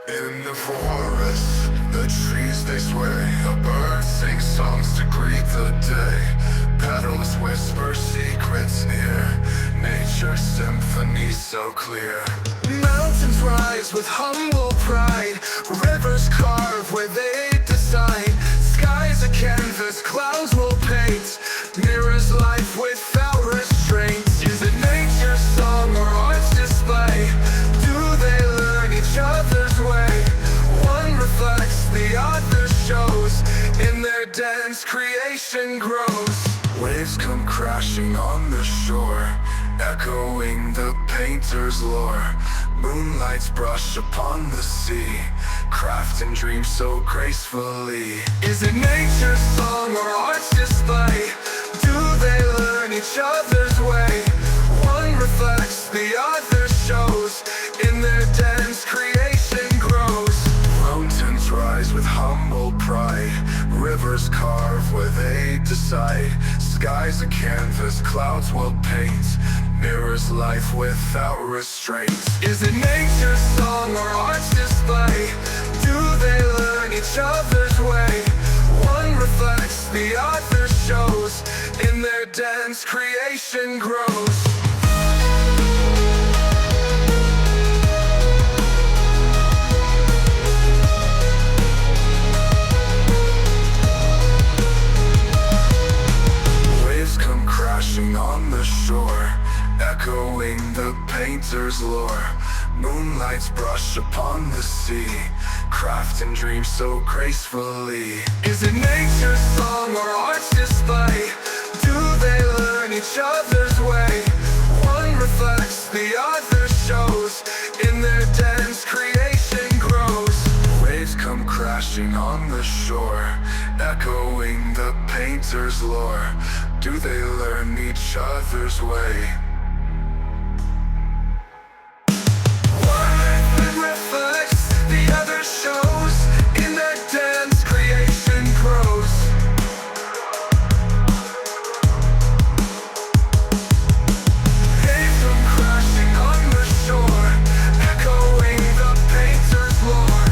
In the forest, the trees they sway. A bird sings songs to greet the day. Petals whisper secrets near. Nature's symphony so clear. Mountains rise with humble pride. Rivers carve where they decide. Skies a canvas, clouds will paint. Mirrors life without restraint. Is it nature's song or art's display? Do they learn each other's way? One reflects, the other shows. In their dance, creation grows. Waves come crashing on the shore, echoing the painter's lore. Moonlights brush upon the sea, craft and dream so gracefully. Is it nature's song or art's display? Do they learn each other's way? One reflects, the other shows. In their dance, creation grows. Mountains rise with humble pride. Rivers carve where they decide. Skies a canvas, clouds will paint. Mirrors life without restraint. Is it nature's song or art's display? Do they learn each other's way? One reflects, the other shows. In their dance, creation grows. On the shore, echoing the painter's lore. Moonlights brush upon the sea, craft and dream so gracefully. Is it nature's song or art's display? Do they learn each other's way? One reflects, the other shows. In their dance, creation grows. Waves come crashing on the shore, echoing the painter's lore. Do they learn each other's way? One reflects, the other shows. In their dance, creation grows. Waves come crashing on the shore, echoing the painter's lore.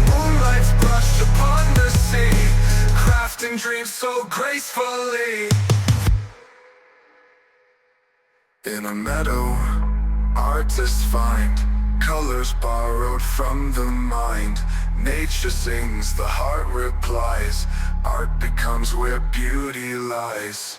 Moonlights brush upon the sea, crafting dreams so gracefully. In a meadow, artists find colors borrowed from the mind. Nature sings, the heart replies. Art becomes where beauty lies.